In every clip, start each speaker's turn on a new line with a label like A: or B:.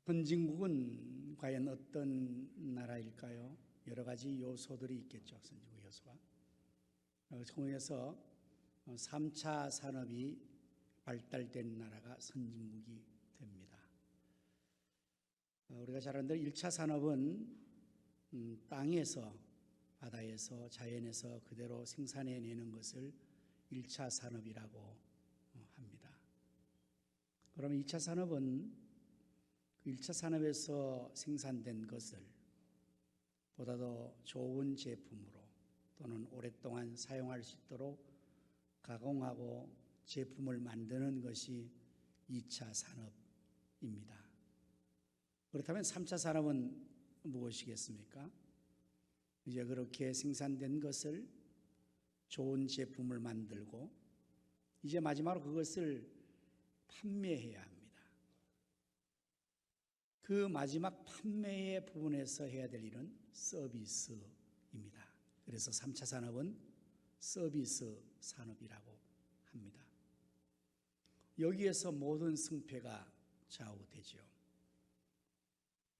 A: 선진국은 과연 어떤 나라일까요? 여러 가지 요소들이 있겠죠. 선진국 요소가. 그중에서 3차 산업이 발달된 나라가 선진국이 됩니다. 우리가 잘 아는 대로 1차 산업은 땅에서, 바다에서, 자연에서 그대로 생산해내는 것을 1차 산업이라고 합니다. 그러면 2차 산업은 1차 산업에서 생산된 것을 보다 더 좋은 제품으로 또는 오랫동안 사용할 수 있도록 가공하고 제품을 만드는 것이 2차 산업입니다. 그렇다면 3차 산업은 무엇이겠습니까? 이제 그렇게 생산된 것을 좋은 제품을 만들고 이제 마지막으로 그것을 판매해야 합니다. 그 마지막 판매의 부분에서 해야 될 일은 서비스입니다. 그래서 3차 산업은 서비스 산업이라고 합니다. 여기에서 모든 승패가 좌우되죠.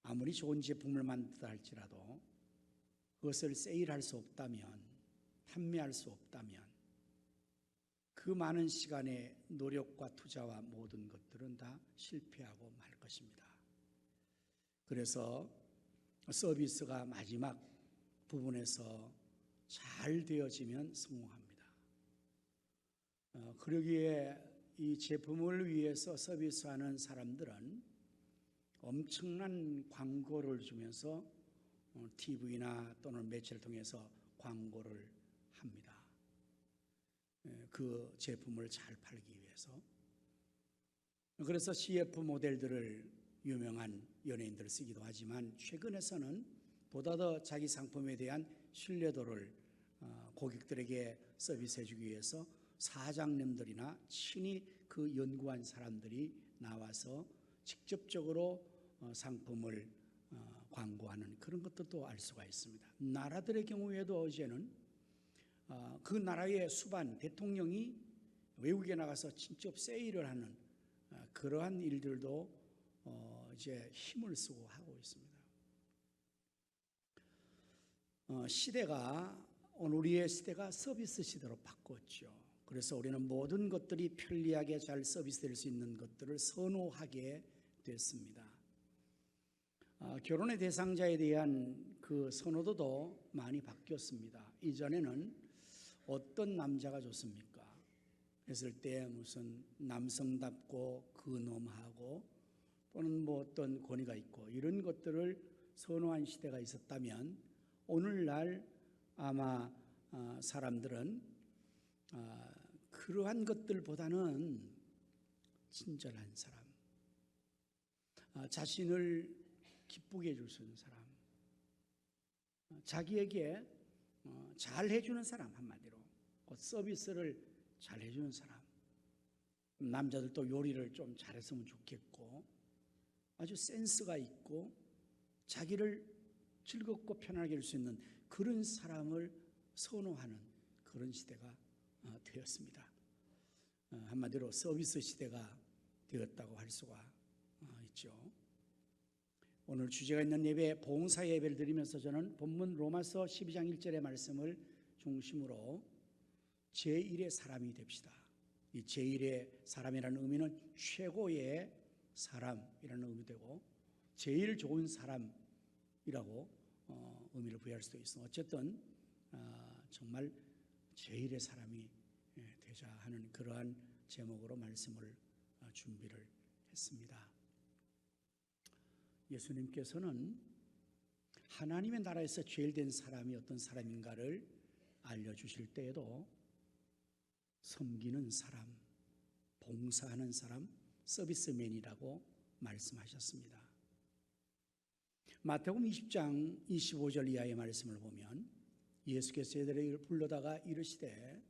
A: 아무리 좋은 제품을 만들다 할지라도 그것을 세일할 수 없다면, 판매할 수 없다면 그 많은 시간의 노력과 투자와 모든 것들은 다 실패하고 말 것입니다. 그래서 서비스가 마지막 부분에서 잘 되어지면 성공합니다. 그러기에 이 제품을 위해서 서비스하는 사람들은 엄청난 광고를 주면서 TV나 또는 매체를 통해서 광고를 합니다. 그 제품을 잘 팔기 위해서. 그래서 CF 모델들을 유명한 연예인들을 쓰기도 하지만 최근에서는 보다 더 자기 상품에 대한 신뢰도를 고객들에게 서비스해 주기 위해서 사장님들이나 친히 그 연구한 사람들이 나와서 직접적으로 상품을 광고하는 그런 것들도 알 수가 있습니다. 나라들의 경우에도 어제는 그 나라의 수반 대통령이 외국에 나가서 직접 세일을 하는 그러한 일들도 이제 힘을 쓰고 하고 있습니다. 오늘 우리의 시대가 서비스 시대로 바꿨죠. 그래서 우리는 모든 것들이 편리하게 잘 서비스될 수 있는 것들을 선호하게 됐습니다. 결혼의 대상자에 대한 그 선호도도 많이 바뀌었습니다. 이전에는 어떤 남자가 좋습니까? 했을 때 무슨 남성답고 근엄하고 또는 뭐 어떤 권위가 있고 이런 것들을 선호한 시대가 있었다면 오늘날 아마 사람들은 그러한 것들보다는 친절한 사람, 자신을 기쁘게 해줄 수 있는 사람, 자기에게 잘 해주는 사람, 한마디로 서비스를 잘 해주는 사람. 남자들도 요리를 좀 잘했으면 좋겠고 아주 센스가 있고 자기를 즐겁고 편하게 할 수 있는 그런 사람을 선호하는 그런 시대가 되었습니다. 한마디로 서비스 시대가 되었다고 할 수가 있죠. 오늘 주제가 있는 예배, 봉사 예배를 드리면서 저는 본문 로마서 12장 1절의 말씀을 중심으로 제1의 사람이 됩시다. 이 제1의 사람이라는 의미는 최고의 사람이라는 의미되고 제일 좋은 사람이라고 의미를 부여할 수도 있어. 어쨌든 정말 제일의 사람이 되자 하는 그러한 제목으로 말씀을 준비를 했습니다. 예수님께서는 하나님의 나라에서 제일 된 사람이 어떤 사람인가를 알려주실 때에도 섬기는 사람, 봉사하는 사람, 서비스맨이라고 말씀하셨습니다. 마태복음 20장 25절 이하의 말씀을 보면 예수께서 이들을 불러다가 이르시되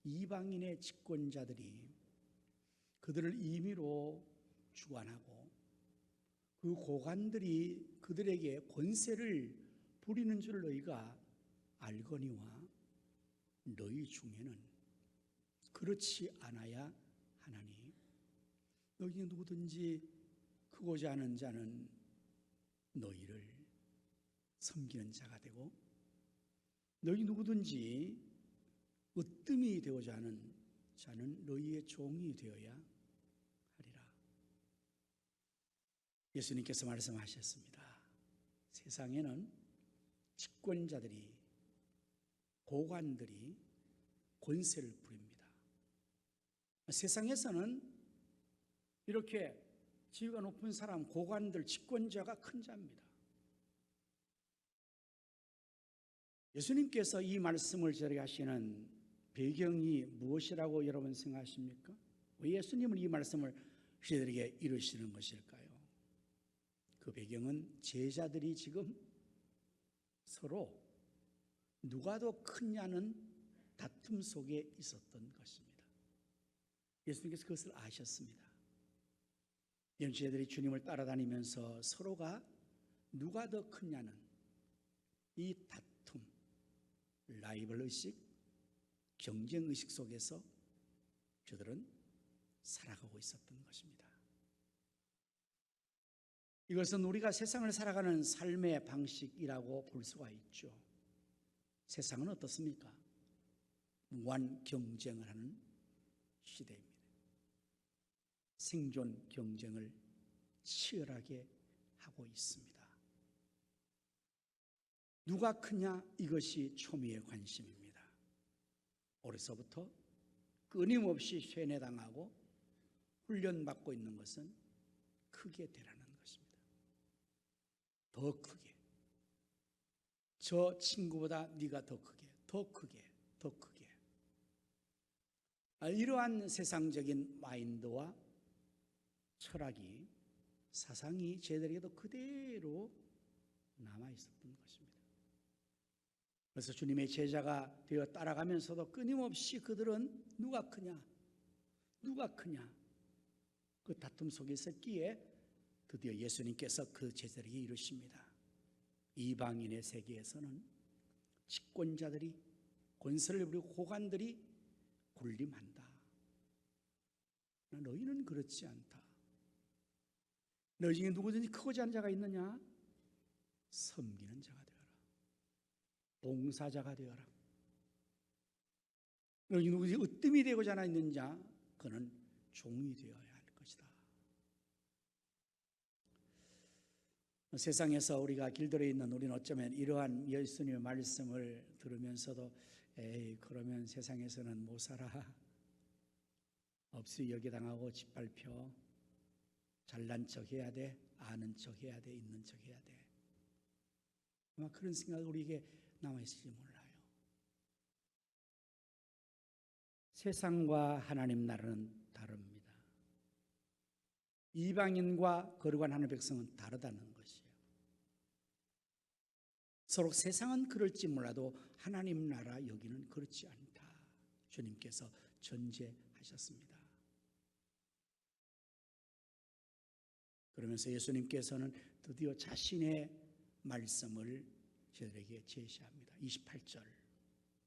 A: 이방인의 집권자들이 그들을 임의로 주관하고 그 고관들이 그들에게 권세를 부리는 줄 너희가 알거니와 너희 중에는 그렇지 않아야 하나니 너희 누구든지 크고자 하는 자는 너희를 섬기는 자가 되고, 너희 누구든지 으뜸이 되고자 하는 자는 너희의 종이 되어야 하리라. 예수님께서 말씀하셨습니다. 세상에는 집권자들이, 고관들이 권세를 부립니다. 세상에서는 이렇게 지위가 높은 사람, 고관들, 집권자가 큰 자입니다. 예수님께서 이 말씀을 저에게 하시는 배경이 무엇이라고 여러분 생각하십니까? 왜 예수님은 이 말씀을 저희들에게 이루시는 것일까요? 그 배경은 제자들이 지금 서로 누가 더 크냐는 다툼 속에 있었던 것입니다. 예수님께서 그것을 아셨습니다. 제자들이 주님을 따라다니면서 서로가 누가 더 크냐는 이 다툼, 라이벌 의식, 경쟁 의식 속에서 저들은 살아가고 있었던 것입니다. 이것은 우리가 세상을 살아가는 삶의 방식이라고 볼 수가 있죠. 세상은 어떻습니까? 무한 경쟁을 하는 시대입니다. 생존 경쟁을 치열하게 하고 있습니다. 누가 크냐, 이것이 초미의 관심입니다. 어려서부터 끊임없이 세뇌당하고 훈련받고 있는 것은 크게 되라는 것입니다. 더 크게, 저 친구보다 네가 더 크게, 더 크게, 더 크게. 이러한 세상적인 마인드와 철학이, 사상이 저희들에게도 그대로 남아있었던 것입니다. 그래서 주님의 제자가 되어 따라가면서도 끊임없이 그들은 누가 크냐, 누가 크냐, 그 다툼 속에 있었기에 드디어 예수님께서 그 제자에게 이르십니다. 이방인의 세계에서는 집권자들이, 권세를 부리고 고관들이 군림한다. 너희는 그렇지 않다. 너희 중에 누구든지 크고자 하는 자가 있느냐? 섬기는 자가 되어라. 봉사자가 되어라. 너희 누구든지 으뜸이 되고자 하는 자, 그는 종이 되어야 할 것이다. 세상에서 우리가 길들여 있는 우리는 어쩌면 이러한 예수님의 말씀을 들으면서도 그러면 세상에서는 못 살아. 없이 여기당하고 짓밟혀. 잘난 척 해야 돼. 아는 척 해야 돼. 있는 척 해야 돼. 아마 그런 생각이 우리에게 남아있을지 몰라요. 세상과 하나님 나라는 다릅니다. 이방인과 거룩한 하나님의 백성은 다르다는 것이에요. 서로 세상은 그럴지 몰라도 하나님 나라 여기는 그렇지 않다. 주님께서 전제하셨습니다. 그러면서 예수님께서는 드디어 자신의 말씀을 저들에게 제시합니다. 28절,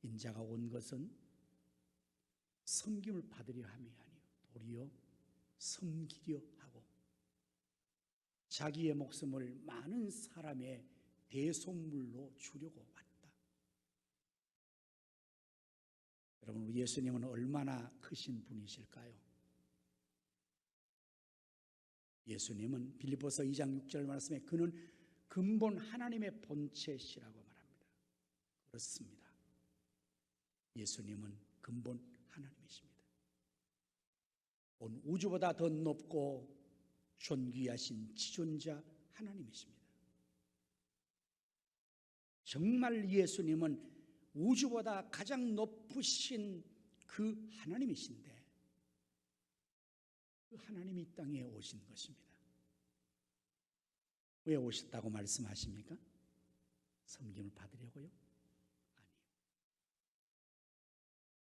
A: 인자가 온 것은 섬김을 받으려 함이 아니요 도리어 섬기려 하고 자기의 목숨을 많은 사람의 대속물로 주려고 왔다. 여러분, 우리 예수님은 얼마나 크신 분이실까요? 예수님은 빌립보서 2장 6절 말씀에 그는 근본 하나님의 본체시라고 말합니다. 그렇습니다. 예수님은 근본 하나님이십니다. 온 우주보다 더 높고 존귀하신 지존자 하나님이십니다. 정말 예수님은 우주보다 가장 높으신 그 하나님이신데 그 하나님이 이 땅에 오신 것입니다. 왜 오셨다고 말씀하십니까? 섬김을 받으려고요? 아니요.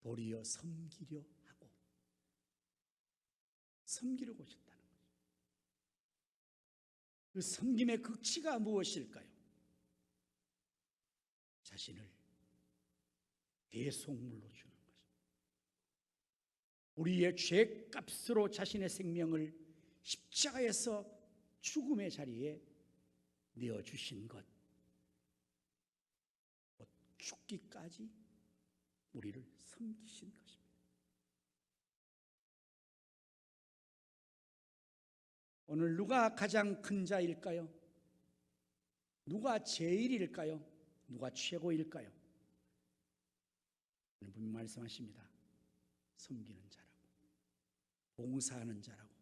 A: 도리어 섬기려 하고 섬기려고 오셨다는 거죠. 그 섬김의 극치가 무엇일까요? 자신을 대속물로 주는 거죠. 우리의 죄값으로 자신의 생명을 십자가에서 죽음의 자리에 내어주신 것, 곧 죽기까지 우리를 섬기신 것입니다. 오늘 누가 가장 큰 자일까요? 누가 제일일까요? 누가 최고일까요? 분명히 말씀하십니다. 섬기는 자라고, 봉사하는 자라고.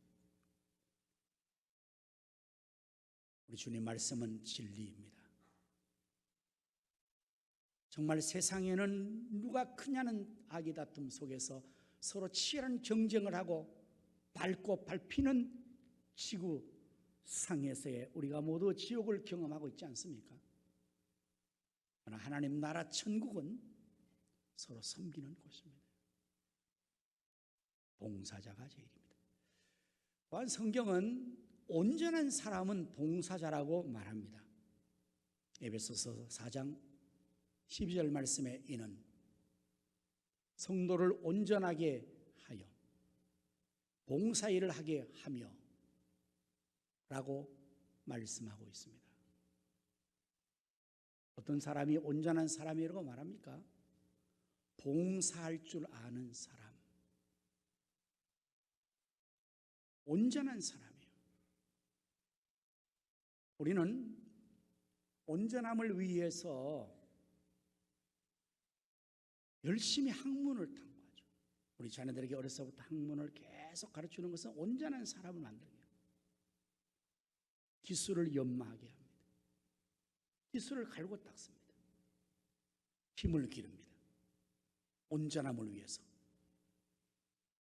A: 우리 주님 말씀은 진리입니다. 정말 세상에는 누가 크냐는 악의 다툼 속에서 서로 치열한 경쟁을 하고 밟고 밟히는 지구상에서의 우리가 모두 지옥을 경험하고 있지 않습니까? 그러나 하나님 나라 천국은 서로 섬기는 곳입니다. 봉사자가 제일입니다. 또한 성경은 온전한 사람은 봉사자라고 말합니다. 에베소서 4장 12절 말씀에 이는 성도를 온전하게 하여 봉사일을 하게 하며 라고 말씀하고 있습니다. 어떤 사람이 온전한 사람이라고 말합니까? 봉사할 줄 아는 사람, 온전한 사람이에요. 우리는 온전함을 위해서 열심히 학문을 탐구하죠. 우리 자녀들에게 어려서부터 학문을 계속 가르치는 것은 온전한 사람을 만들기 위해서 기술을 연마하게 합니다. 기술을 갈고 닦습니다. 힘을 기릅니다. 온전함을 위해서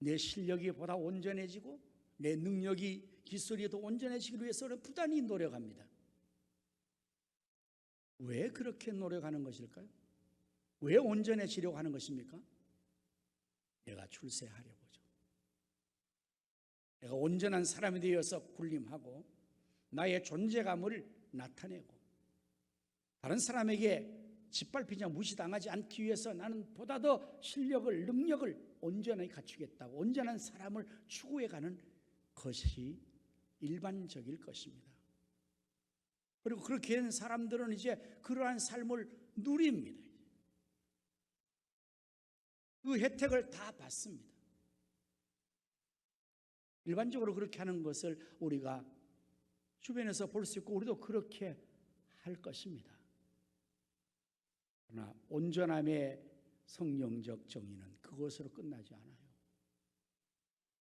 A: 내 실력이 보다 온전해지고 내 능력이 기술이 더 온전해지기 위해서는 부단히 노력합니다. 왜 그렇게 노력하는 것일까요? 왜 온전해지려고 하는 것입니까? 내가 출세하려고죠. 내가 온전한 사람이 되어서 군림하고 나의 존재감을 나타내고 다른 사람에게 짓밟히지 무시당하지 않기 위해서 나는 보다 더 실력을, 능력을 온전히 갖추겠다고 온전한 사람을 추구해가는 것이 일반적일 것입니다. 그리고 그렇게 된 사람들은 이제 그러한 삶을 누립니다. 그 혜택을 다 받습니다. 일반적으로 그렇게 하는 것을 우리가 주변에서 볼 수 있고 우리도 그렇게 할 것입니다. 그러나 온전함의 성령적 정의는 그것으로 끝나지 않아요.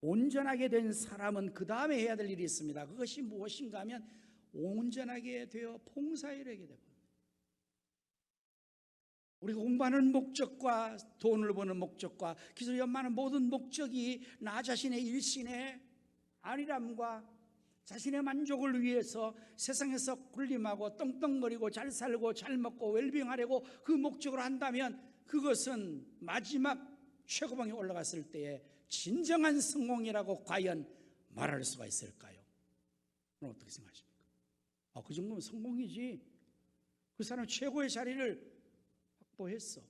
A: 온전하게 된 사람은 그 다음에 해야 될 일이 있습니다. 그것이 무엇인가 하면 온전하게 되어 봉사일을 하게 됩니다. 우리가 공부하는 목적과 돈을 버는 목적과 기술 연마하는 모든 목적이 나 자신의 일신의 안일함과 자신의 만족을 위해서 세상에서 군림하고 떵떵거리고 잘 살고 잘 먹고 웰빙하려고 그 목적으로 한다면 그것은 마지막 최고봉에 올라갔을 때에 진정한 성공이라고 과연 말할 수가 있을까요? 그럼 어떻게 생각하십니까? 그 정도면 성공이지. 그 사람 최고의 자리를 확보했어.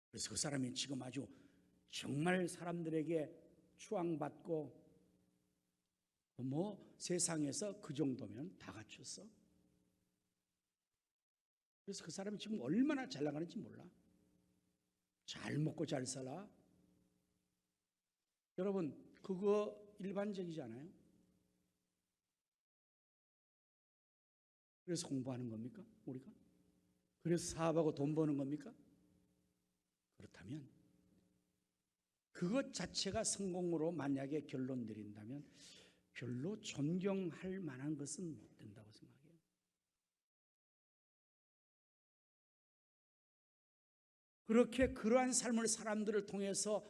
A: 그래서 그 사람이 지금 아주 정말 사람들에게 추앙받고 세상에서 그 정도면 다 갖췄어. 그래서 그 사람이 지금 얼마나 잘 나가는지 몰라. 잘 먹고 잘 살아. 여러분 그거 일반적이지 않아요? 그래서 공부하는 겁니까? 우리가? 그래서 사업하고 돈 버는 겁니까? 그렇다면 그것 자체가 성공으로 만약에 결론 내린다면 별로 존경할 만한 것은 못 된다고 생각해요. 그렇게 그러한 삶을 사람들을 통해서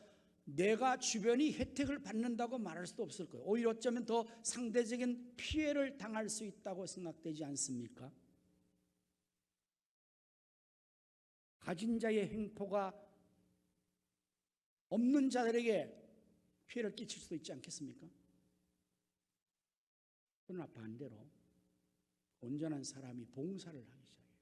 A: 내가 주변이 혜택을 받는다고 말할 수도 없을 거예요. 오히려 어쩌면 더 상대적인 피해를 당할 수 있다고 생각되지 않습니까? 가진 자의 횡포가 없는 자들에게 피해를 끼칠 수도 있지 않겠습니까? 그러나 반대로 온전한 사람이 봉사를 하기 시작해요.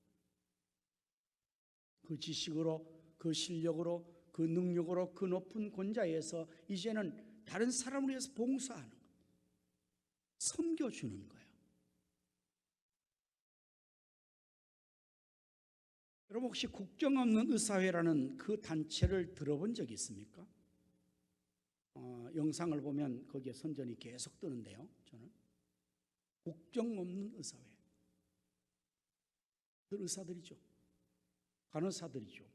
A: 그 지식으로, 그 실력으로, 그 능력으로, 그 높은 권좌에서 이제는 다른 사람을 위해서 봉사하는 것. 섬겨주는 거예요. 여러분 혹시 국경 없는 의사회라는 그 단체를 들어본 적이 있습니까? 영상을 보면 거기에 선전이 계속 뜨는데요. 저는 국경 없는 의사회. 그 의사들이죠. 간호사들이죠.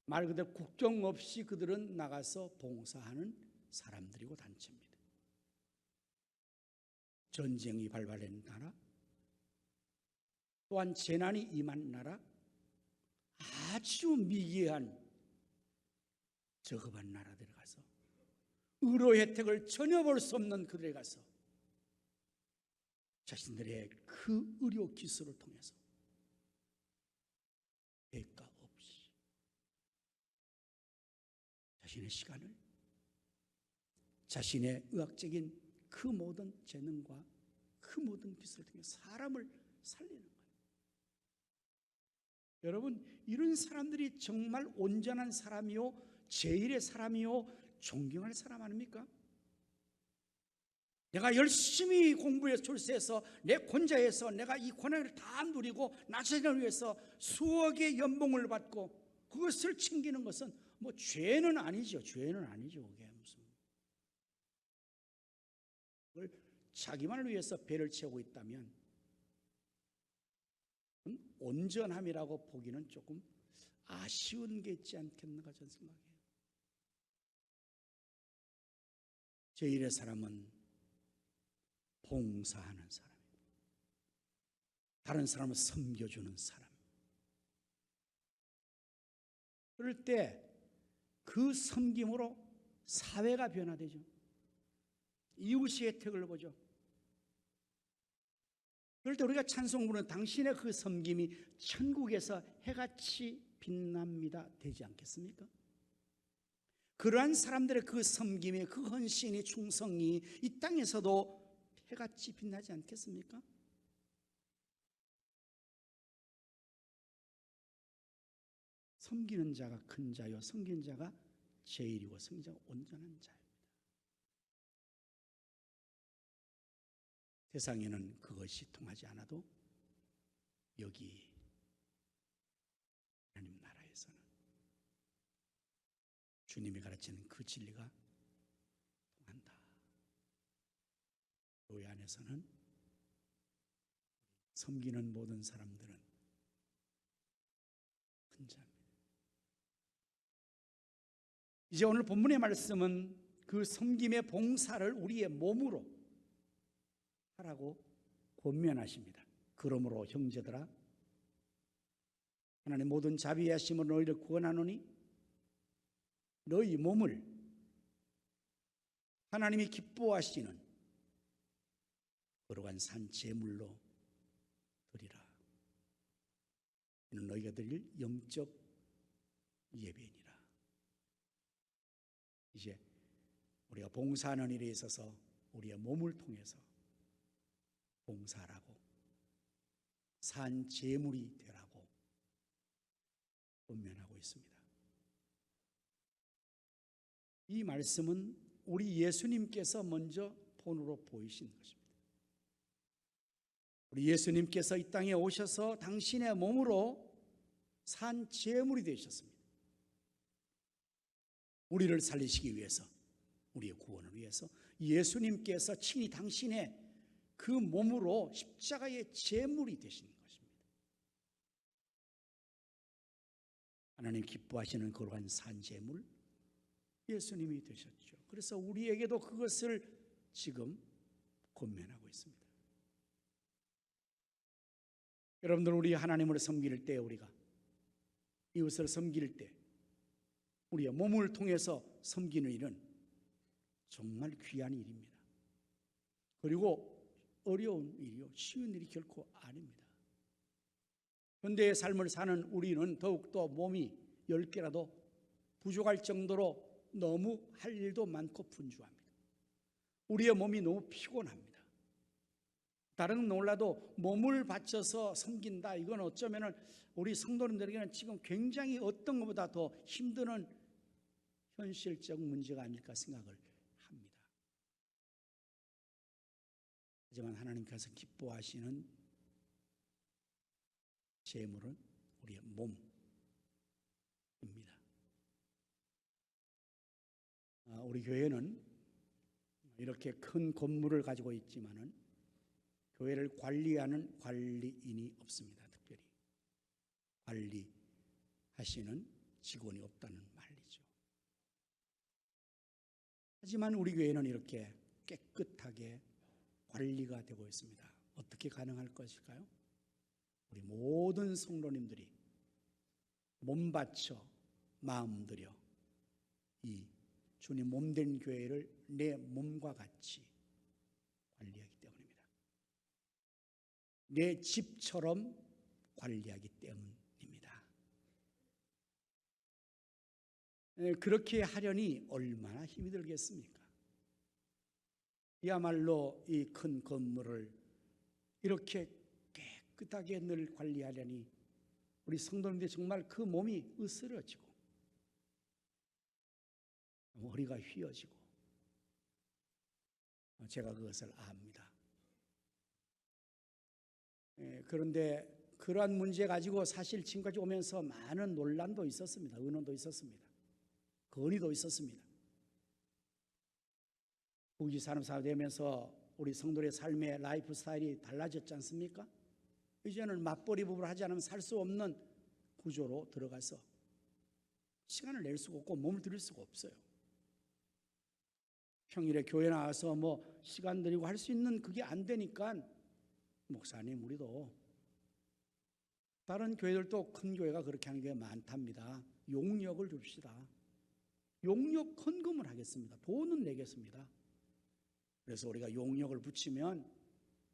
A: 말 그대로 국경 없이 그들은 나가서 봉사하는 사람들이고 단체입니다. 전쟁이 발발된 나라, 또한 재난이 임한 나라, 아주 미개한 저급한 나라들에 가서 의료 혜택을 전혀 볼 수 없는 그들에 가서 자신들의 그 의료 기술을 통해서 대가 없이 자신의 시간을, 자신의 의학적인 그 모든 재능과 그 모든 기술을 통해 사람을 살리는 거예요. 여러분, 이런 사람들이 정말 온전한 사람이요, 제일의 사람이요, 존경할 사람 아닙니까? 내가 열심히 공부해서 출세해서 내 권좌에서 내가 이 권한을 다 누리고 나 자신을 위해서 수억의 연봉을 받고 그것을 챙기는 것은 뭐 죄는 아니죠. 죄는 아니죠. 그게 무슨 그걸 자기만을 위해서 배를 채우고 있다면 온전함이라고 보기는 조금 아쉬운 게 있지 않겠는가 저는 생각해요. 제1의 사람은 봉사하는 사람이고 다른 사람을 섬겨주는 사람. 그럴 때 그 섬김으로 사회가 변화되죠. 이웃의 혜택을 보죠. 그럴 때 우리가 찬송 부르는 당신의 그 섬김이 천국에서 해같이 빛납니다 되지 않겠습니까? 그러한 사람들의 그 섬김이, 그 헌신이, 충성이 이 땅에서도 해같이 빛나지 않겠습니까? 섬기는 자가 큰 자요, 섬기는 자가 제일이고 섬기는 자가 온전한 자입니다. 세상에는 그것이 통하지 않아도 여기 하나님 나라에서는 주님이 가르치는 그 진리가 통한다. 교회 안에서는 섬기는 모든 사람들은 큰 자입니다. 이제 오늘 본문의 말씀은 그 섬김의 봉사를 우리의 몸으로 하라고 권면하십니다. 그러므로 형제들아, 하나님 모든 자비하심으로 너희를 구원하노니 너희 몸을 하나님이 기뻐하시는 거룩한 산 제물로 드리라. 이는 너희가 드릴 영적 예배니라. 이제 우리가 봉사하는 일에 있어서 우리의 몸을 통해서 봉사하라고, 산 제물이 되라고 권면하고 있습니다. 이 말씀은 우리 예수님께서 먼저 본으로 보이신 것입니다. 우리 예수님께서 이 땅에 오셔서 당신의 몸으로 산 제물이 되셨습니다. 우리를 살리시기 위해서, 우리의 구원을 위해서 예수님께서 친히 당신의 그 몸으로 십자가의 제물이 되신 것입니다. 하나님 기뻐하시는 거룩한 산 제물 예수님이 되셨죠. 그래서 우리에게도 그것을 지금 권면하고 있습니다. 여러분들, 우리 하나님을 섬길 때, 우리가 이웃을 섬길 때 우리의 몸을 통해서 섬기는 일은 정말 귀한 일입니다. 그리고 어려운 일이요, 쉬운 일이 결코 아닙니다. 현대의 삶을 사는 우리는 더욱더 몸이 10개라도 부족할 정도로 너무 할 일도 많고 분주합니다. 우리의 몸이 너무 피곤합니다. 다른 건 몰라도 몸을 바쳐서 섬긴다, 이건 어쩌면 우리 성도님들에게는 지금 굉장히 어떤 것보다 더 힘드는 현실적 문제가 아닐까 생각을 합니다. 하지만 하나님께서 기뻐하시는 재물은 우리의 몸입니다. 우리 교회는 이렇게 큰 건물을 가지고 있지만은 교회를 관리하는 관리인이 없습니다. 특별히 관리하시는 직원이 없다는 말이죠. 하지만 우리 교회는 이렇게 깨끗하게 관리가 되고 있습니다. 어떻게 가능할 것일까요? 우리 모든 성도님들이 몸 바쳐 마음 들여 이 주님 몸된 교회를 내 몸과 같이 관리하기 때문입니다. 내 집처럼 관리하기 때문입니다. 그렇게 하려니 얼마나 힘이 들겠습니까? 이야말로 이 큰 건물을 이렇게 깨끗하게 늘 관리하려니 우리 성도님들이 정말 그 몸이 으스러지고 머리가 휘어지고 제가 그것을 압니다. 그런데 그러한 문제 가지고 사실 지금까지 오면서 많은 논란도 있었습니다. 의논도 있었습니다. 건의도 있었습니다. 국위 산업사가 되면서 우리 성도의 삶의 라이프 스타일이 달라졌지 않습니까? 이제는 맞벌이 부부를 하지 않으면 살 수 없는 구조로 들어가서 시간을 낼 수가 없고 몸을 들일 수가 없어요. 평일에 교회 나와서 뭐 시간 들이고 할 수 있는 그게 안 되니까 목사님 우리도 다른 교회들도 큰 교회가 그렇게 하는 게 많답니다. 용역을 줍시다. 용역 헌금을 하겠습니다. 돈은 내겠습니다. 그래서 우리가 용역을 붙이면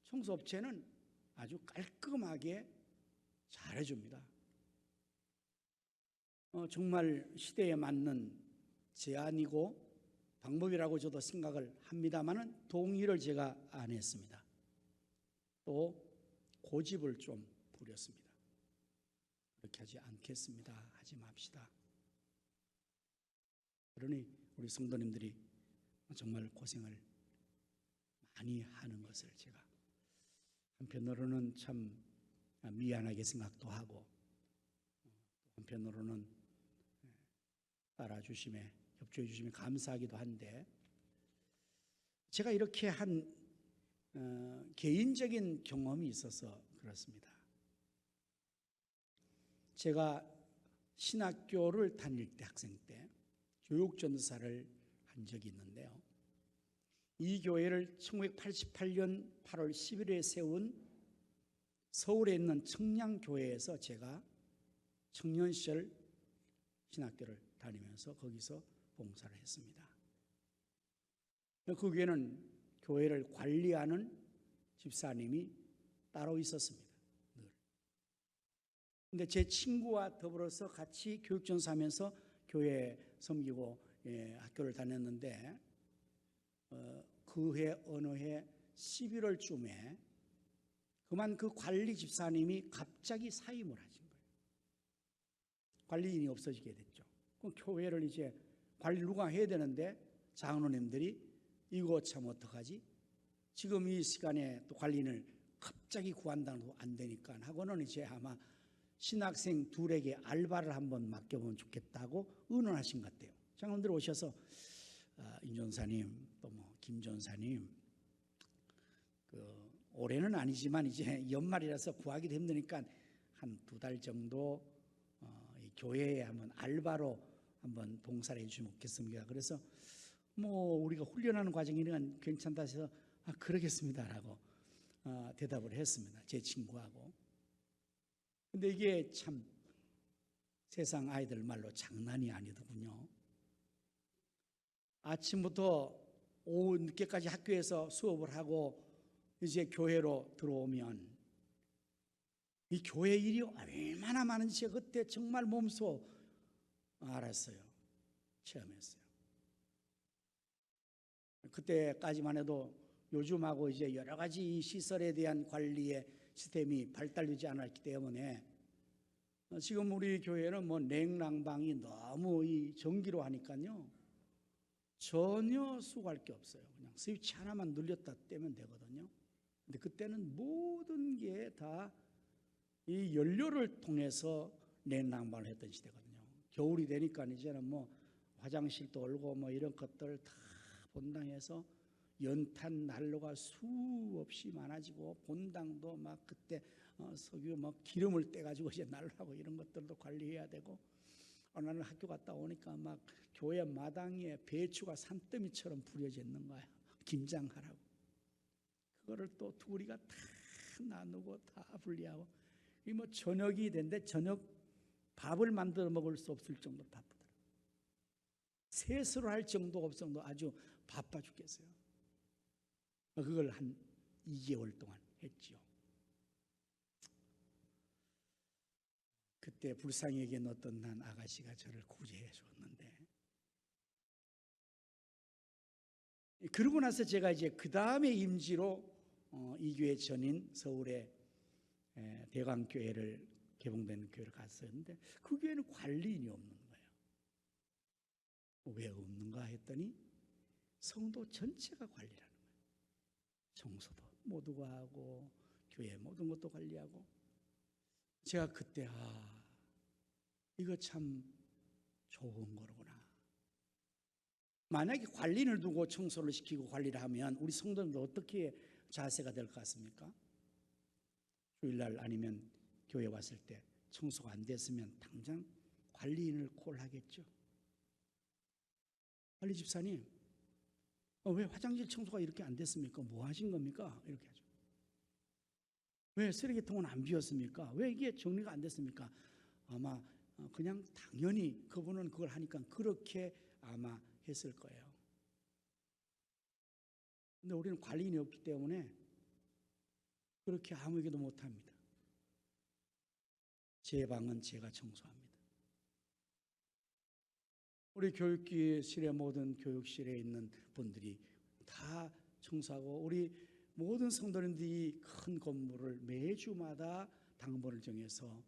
A: 청소업체는 아주 깔끔하게 잘해줍니다. 정말 시대에 맞는 제안이고 방법이라고 저도 생각을 합니다만은 동의를 제가 안 했습니다. 또 고집을 좀 부렸습니다. 그렇게 하지 않겠습니다. 하지 맙시다. 그러니 우리 성도님들이 정말 고생을 많이 하는 것을 제가 한편으로는 참 미안하게 생각도 하고 한편으로는 따라주심에 협조해 주심에 감사하기도 한데 제가 이렇게 한 개인적인 경험이 있어서 그렇습니다. 제가 신학교를 다닐 때 학생 때 교육전도사를 한 적이 있는데요. 이 교회를 1988년 8월 10일에 세운 서울에 있는 청량교회에서 제가 청년 시절 신학교를 다니면서 거기서 봉사를 했습니다. 그 교회는 교회를 관리하는 집사님이 따로 있었습니다. 늘. 근데 제 친구와 더불어서 같이 교육전사하면서 교회 섬기고 학교를 다녔는데 그 해 어느 해 11월쯤에 그만 그 관리 집사님이 갑자기 사임을 하신 거예요. 관리인이 없어지게 됐죠. 그럼 교회를 이제 관리 누가 해야 되는데 장로님들이 이거 참 어떡하지? 지금 이 시간에 또 관리인을 갑자기 구한다고 안 되니까 하고는 이제 아마 신학생 둘에게 알바를 한번 맡겨보면 좋겠다고 의논하신 것 같아요. 장로님들 오셔서 임 전사님 또 뭐 김 전사님 올해는 아니지만 이제 연말이라서 구하기도 힘드니까 한 2달 정도 교회에 한번 알바로 한번 봉사를 해주시면 좋겠습니다. 그래서 뭐 우리가 훈련하는 과정이니까 괜찮다 해서 그러겠습니다라고 대답을 했습니다. 제 친구하고. 근데 이게 참 세상 아이들 말로 장난이 아니더군요. 아침부터 오후 늦게까지 학교에서 수업을 하고 이제 교회로 들어오면 이 교회 일이 얼마나 많은지 제가 그때 정말 몸소 알았어요. 체험했어요. 그때까지만 해도 요즘하고 이제 여러 가지 시설에 대한 관리의 시스템이 발달되지 않았기 때문에 지금 우리 교회는 뭐 냉난방이 너무 이 전기로 하니까요. 전혀 수고할 게 없어요. 그냥 스위치 하나만 눌렸다 떼면 되거든요. 근데 그때는 모든 게 다 이 연료를 통해서 냉난방을 했던 시대거든요. 겨울이 되니까 이제는 뭐 화장실도 얼고 뭐 이런 것들 다 본당에서 연탄 난로가 수없이 많아지고, 본당도 막 그때 석유 뭐 기름을 떼가지고 이제 난로하고 이런 것들도 관리해야 되고, 어느 날 학교 갔다 오니까 막 교회 마당에 배추가 산더미처럼 부려져 있는 거야. 김장하라고. 그거를 또 둘이가 다 나누고 다 분리하고, 이 뭐 저녁이 됐는데 저녁 밥을 만들어 먹을 수 없을 정도로 바쁘더라고요. 세수를 할 정도가 없을 정도 아주 바빠 죽겠어요. 그걸 한 2개월 동안 했지요. 그때 불쌍하게 어떤 한 아가씨가 저를 구제해 줬는데, 그러고 나서 제가 이제 그 다음에 임지로 이 교회 전인 서울의 대광교회를 개봉된 교회를 갔었는데, 그 교회는 관리인이 없는 거예요. 왜 없는가 했더니 성도 전체가 관리를 하는 거예요. 청소도 모두가 하고 교회 모든 것도 관리하고. 제가 그때 이거 참 좋은 거구나. 만약에 관리인을 두고 청소를 시키고 관리를 하면 우리 성도님들 어떻게 자세가 될 것 같습니까? 주일날 아니면 교회 왔을 때 청소가 안 됐으면 당장 관리인을 콜하겠죠. 관리 집사님, 왜 화장실 청소가 이렇게 안 됐습니까? 뭐 하신 겁니까? 이렇게 하죠. 왜 쓰레기통은 안 비웠습니까? 왜 이게 정리가 안 됐습니까? 아마 그냥 당연히 그분은 그걸 하니까 그렇게 아마 했을 거예요. 근데 우리는 관리인이 없기 때문에 그렇게 아무에게도 못합니다. 제 방은 제가 청소합니다. 우리 교육실의 모든 교육실에 있는 분들이 다 청소하고, 우리 모든 성도님들이 큰 건물을 매주마다 당번을 정해서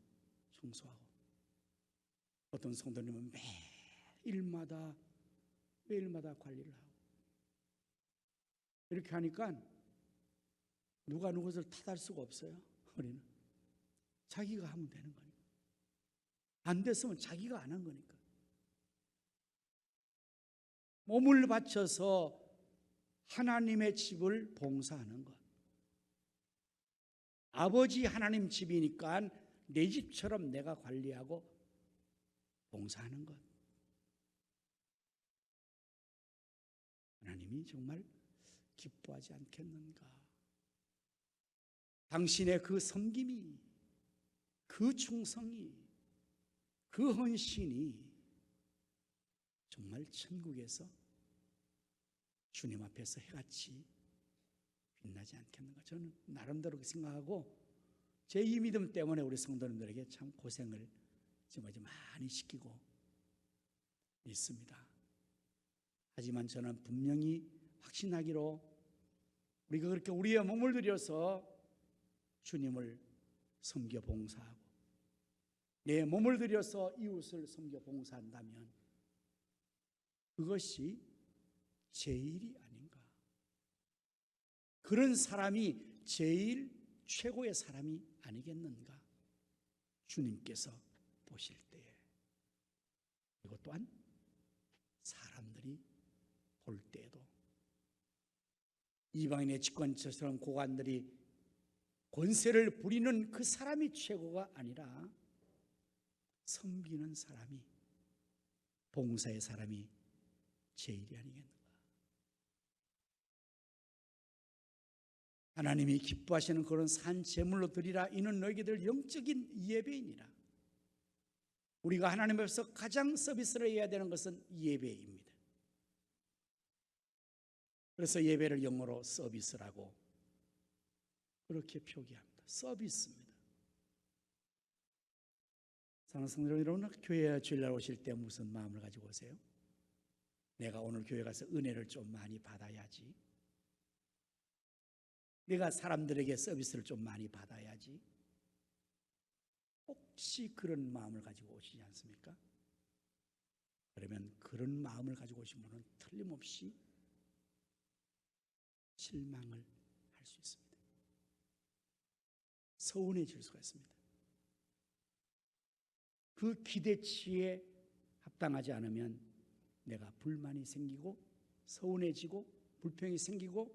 A: 청소하고, 어떤 성도님은 매일마다 관리를 하고, 이렇게 하니까 누가 누구를 탓할 수가 없어요. 우리는 자기가 하면 되는 거니까. 안 됐으면 자기가 안 한 거니까. 몸을 바쳐서 하나님의 집을 봉사하는 것. 아버지 하나님 집이니까 내 집처럼 내가 관리하고 봉사하는 것. 하나님이 정말 기뻐하지 않겠는가? 당신의 그 섬김이, 그 충성이, 그 헌신이 정말 천국에서 주님 앞에서 해같이 빛나지 않겠는가? 저는 나름대로 생각하고, 제 이 믿음 때문에 우리 성도님들에게 참 고생을 지금 아주 많이 시키고 있습니다. 하지만 저는 분명히 확신하기로, 우리가 그렇게 우리의 몸을 들여서 주님을 섬겨 봉사하고 내 몸을 들여서 이웃을 섬겨 봉사한다면 그것이 제일이 아닌가. 그런 사람이 제일 최고의 사람이 아니겠는가, 주님께서 보실 때에. 그리고 또한 사람들이 볼 때에도 이방인의 집권처럼 고관들이 권세를 부리는 그 사람이 최고가 아니라 섬기는 사람이, 봉사의 사람이 제일이 아니겠는가. 하나님이 기뻐하시는 그런 산 제물로 드리라. 이는 너희들 영적인 예배이니라. 우리가 하나님 앞에서 가장 서비스를 해야 되는 것은 예배입니다. 그래서 예배를 영어로 서비스라고 그렇게 표기합니다. 서비스입니다. 사랑하는 성도 여러분, 교회에 주일날 오실 때 무슨 마음을 가지고 오세요? 내가 오늘 교회 가서 은혜를 좀 많이 받아야지, 내가 사람들에게 서비스를 좀 많이 받아야지, 혹시 그런 마음을 가지고 오시지 않습니까? 그러면 그런 마음을 가지고 오신 분은 틀림없이 실망을 할 수 있습니다. 서운해질 수가 있습니다. 그 기대치에 합당하지 않으면 내가 불만이 생기고 서운해지고 불평이 생기고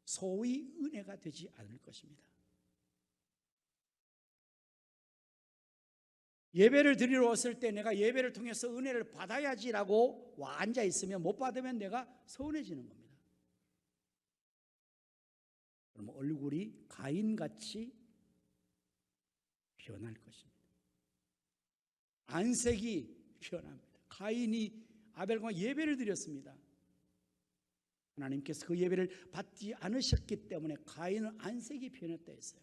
A: 소위 은혜가 되지 않을 것입니다. 예배를 드리러 왔을 때 내가 예배를 통해서 은혜를 받아야지라고 앉아 있으면 못 받으면 내가 서운해지는 겁니다. 그럼 얼굴이 가인같이 변할 것입니다. 안색이 변합니다. 가인이 아벨과 예배를 드렸습니다. 하나님께서 그 예배를 받지 않으셨기 때문에 가인은 안색이 변했다 했어요.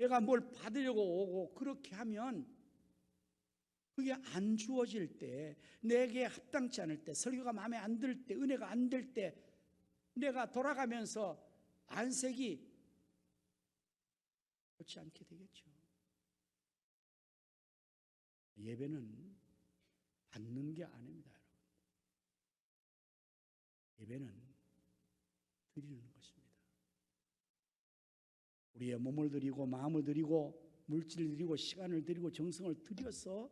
A: 얘가 뭘 받으려고 오고 그렇게 하면 그게 안 주어질 때, 내게 합당치 않을 때, 설교가 마음에 안 들 때, 은혜가 안 될 때 내가 돌아가면서 안색이 좋지 않게 되겠죠. 예배는 받는 게 아닙니다, 여러분. 예배는 드리는 것입니다. 우리의 몸을 드리고 마음을 드리고 물질을 드리고 시간을 드리고 정성을 들여서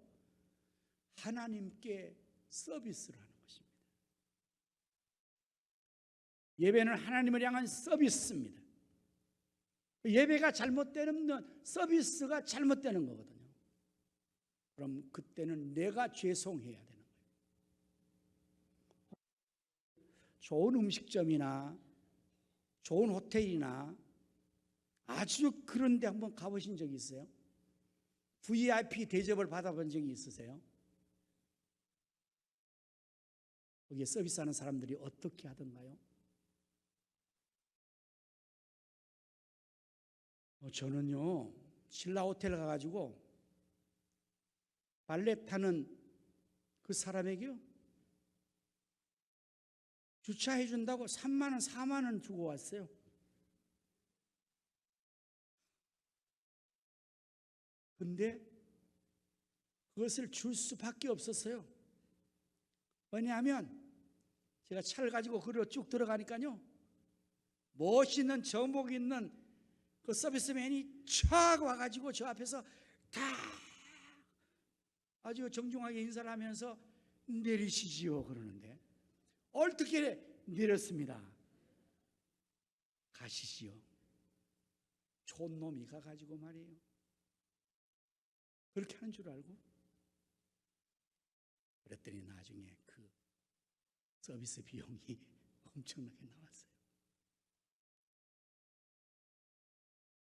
A: 하나님께 서비스를 하는 것입니다. 예배는 하나님을 향한 서비스입니다. 예배가 잘못되면 서비스가 잘못되는 거거든요. 그럼 그때는 내가 죄송해야 되는 거예요. 좋은 음식점이나 좋은 호텔이나 아주 그런 데 한번 가보신 적이 있어요? VIP 대접을 받아본 적이 있으세요? 거기에 서비스하는 사람들이 어떻게 하던가요? 저는요, 신라 호텔 가가지고 발레 타는 그 사람에게요, 주차해 준다고 3만 원, 4만 원 주고 왔어요. 근데 그것을 줄 수밖에 없었어요. 왜냐하면 제가 차를 가지고 그리로 쭉 들어가니까요, 멋있는 정복 있는 그 서비스맨이 촥 와가지고 저 앞에서 다 아주 정중하게 인사를 하면서 내리시지요 그러는데, 어떻게 내렸습니다. 가시지요. 촌놈이 가가지고 말이에요. 그렇게 하는 줄 알고. 그랬더니 나중에 그 서비스 비용이 엄청나게 나왔어요.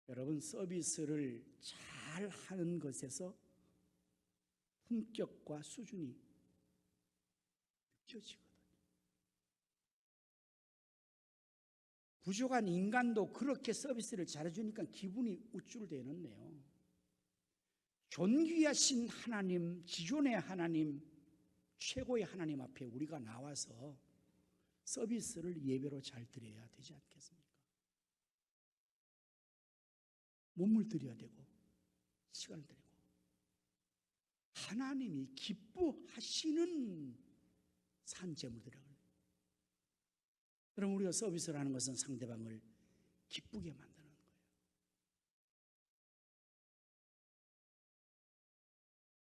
A: 여러분, 서비스를 잘 하는 것에서 품격과 수준이 느껴지거든요. 부족한 인간도 그렇게 서비스를 잘해주니까 기분이 우쭐대는데요. 존귀하신 하나님, 지존의 하나님, 최고의 하나님 앞에 우리가 나와서 서비스를 예배로 잘 드려야 되지 않겠습니까? 몸을 드려야 되고 시간을 드리고 하나님이 기뻐하시는 산재물 드려야 돼요. 그럼 우리가 서비스를 하는 것은 상대방을 기쁘게 만드는 거예요.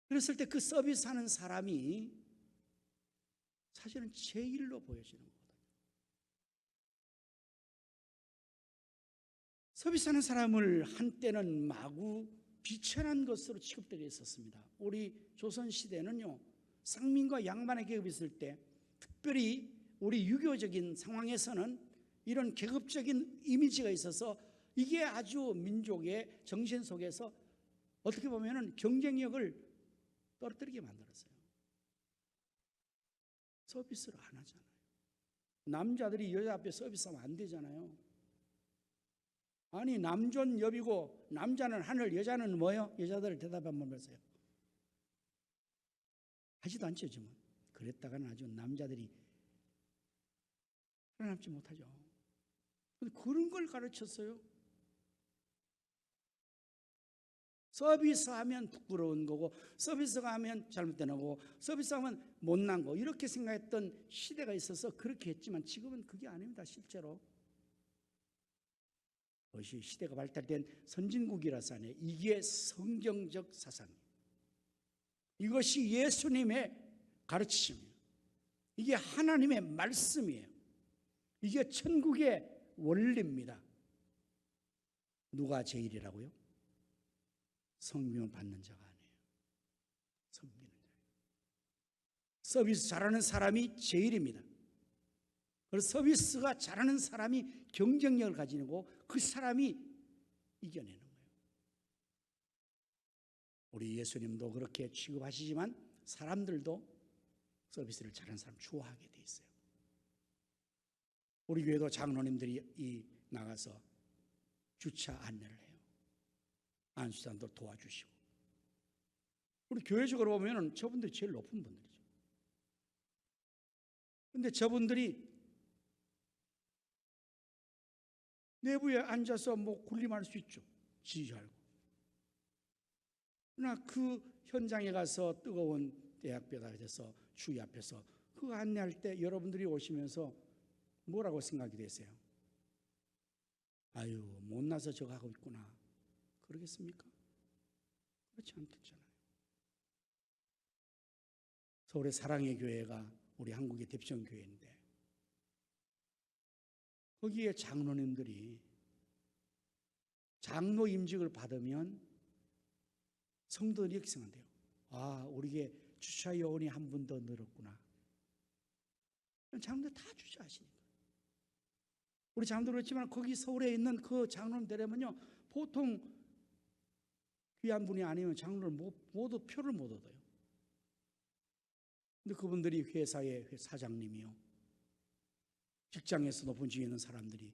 A: 그랬을 때 그 서비스하는 사람이 사실은 제일로 보여지는 거거든요. 서비스하는 사람을 한때는 마구 비천한 것으로 취급되어 있었습니다. 우리 조선시대는요, 상민과 양반의 계급이 있을 때, 특별히 우리 유교적인 상황에서는 이런 계급적인 이미지가 있어서 이게 아주 민족의 정신 속에서 어떻게 보면 경쟁력을 떨어뜨리게 만들었어요. 서비스를 안 하잖아요. 남자들이 여자 앞에 서비스하면 안 되잖아요. 아니, 남존 여비고 남자는 하늘, 여자는 뭐요? 여자들 대답 한번 해보세요. 하지도 않죠, 지금. 그랬다가는 아주 남자들이 살아남지 못하죠. 근데 그런 걸 가르쳤어요. 서비스하면 부끄러운 거고, 서비스가 하면 잘못된 거고, 서비스하면 못난 거, 이렇게 생각했던 시대가 있어서 그렇게 했지만 지금은 그게 아닙니다, 실제로. 그것이 시대가 발달된 선진국이라서 하네. 이게 성경적 사상이에요. 이것이 예수님의 가르치심이에요. 이게 하나님의 말씀이에요. 이게 천국의 원리입니다. 누가 제일이라고요? 섬김을 받는 자가 아니에요. 섬기는 자. 서비스 잘하는 사람이 제일입니다. 그래서 서비스가 잘하는 사람이 경쟁력을 가지고 그 사람이 이겨내는 거예요. 우리 예수님도 그렇게 취급하시지만 사람들도 서비스를 잘하는 사람 좋아하게 돼 있어요. 우리 교회도 장로님들이 나가서 주차 안내를 해요. 안수사람도 도와주시고. 우리 교회적으로 보면 저분들이 제일 높은 분들이죠. 그런데 저분들이 내부에 앉아서 군림할 수 있죠. 지휘하고. 그러나 그 현장에 가서 뜨거운 대학뼈가 돼서 주의 앞에서 그 안내할 때 여러분들이 오시면서 뭐라고 생각이 되세요? 아유, 못나서 저거 하고 있구나. 그러겠습니까? 그렇지 않겠잖아요. 서울의 사랑의 교회가 우리 한국의 대표적 교회인데 거기에 장로님들이 장로 임직을 받으면 성도들이 이렇게 생각해요. 아, 우리에게 주차 요원이 한 분 더 늘었구나. 장로들 다 주차하시니까. 우리 장로들 그렇지만 거기 서울에 있는 그 장로님 되려면요, 보통 귀한 분이 아니면 장로를 모두 표를 못 얻어요. 근데 그분들이 회사의 사장님이요, 직장에서 높은 지위에 있는 사람들이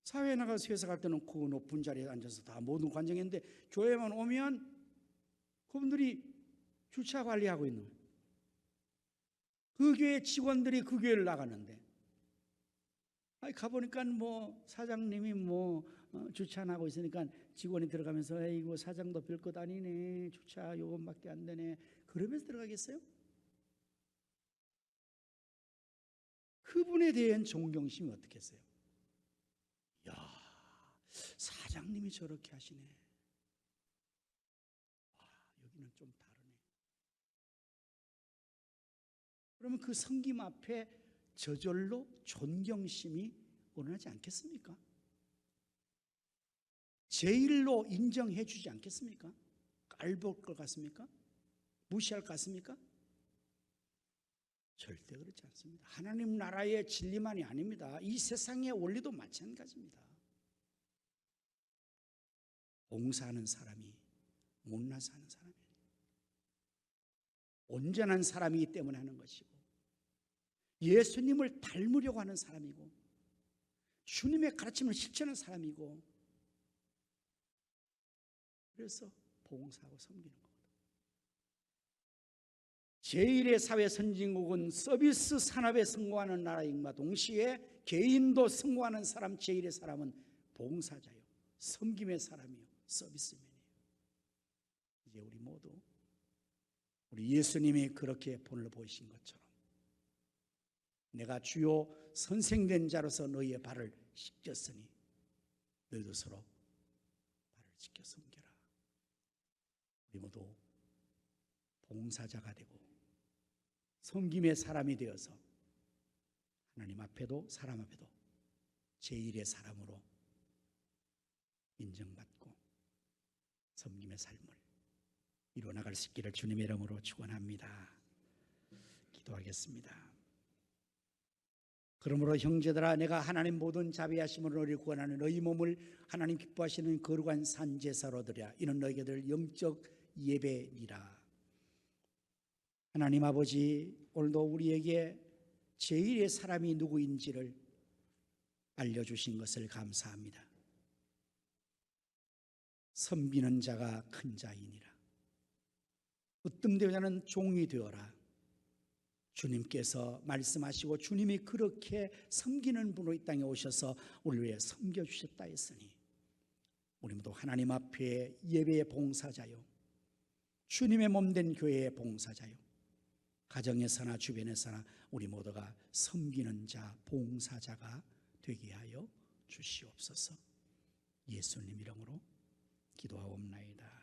A: 사회에 나가서 회사 갈 때는 그 높은 자리에 앉아서 다 모든 관정인데 교회만 오면 그분들이 주차 관리하고 있는 거예요. 그 교회 직원들이 그 교회를 나가는데 가보니까 사장님이 주차 안 하고 있으니까 직원이 들어가면서 아이고 사장도 별것 아니네, 주차 요금밖에 안 되네, 그러면서 들어가겠어요? 그분에 대한 존경심이 어떻겠어요? 야, 사장님이 저렇게 하시네. 와, 여기는 좀 다르네. 그러면 그 섬김 앞에 저절로 존경심이 일어나지 않겠습니까? 제일로 인정해 주지 않겠습니까? 깔볼 것 같습니까? 무시할 것 같습니까? 절대 그렇지 않습니다. 하나님 나라의 진리만이 아닙니다. 이 세상의 원리도 마찬가지입니다. 봉사하는 사람이 못나서 하는 사람이 아니에요. 온전한 사람이기 때문에 하는 것이고 예수님을 닮으려고 하는 사람이고 주님의 가르침을 실천하는 사람이고, 그래서 봉사하고 섬기는 겁니다. 제1의 사회 선진국은 서비스 산업에 성공하는 나라임과 동시에 개인도 성공하는 사람, 제1의 사람은 봉사자요, 섬김의 사람이요, 서비스맨이에요. 이제 우리 모두 우리 예수님이 그렇게 본을 보이신 것처럼 내가 주요 선생된 자로서 너희의 발을 씻겼으니 너희도 서로 발을 씻겨 섬겨라. 우리 모두 봉사자가 되고 섬김의 사람이 되어서 하나님 앞에도 사람 앞에도 제1의 사람으로 인정받고 섬김의 삶을 이루어나갈 수 있기를 주님의 이름으로 축원합니다. 기도하겠습니다. 그러므로 형제들아, 내가 하나님 모든 자비하심으로 너희를 구원하는 너희 몸을 하나님 기뻐하시는 거룩한 산제사로 드려 이는 너희들 영적 예배니라. 하나님 아버지, 오늘도 우리에게 제1의 사람이 누구인지를 알려주신 것을 감사합니다. 섬기는 자가 큰 자이니라. 으뜸되고자 하는 종이 되어라. 주님께서 말씀하시고 주님이 그렇게 섬기는 분으로 이 땅에 오셔서 우리를 위해 섬겨주셨다 했으니 우리 모두 하나님 앞에 예배의 봉사자요, 주님의 몸된 교회의 봉사자요, 가정에서나 주변에서나 우리 모두가 섬기는 자, 봉사자가 되게 하여 주시옵소서. 예수님 이름으로 기도하옵나이다.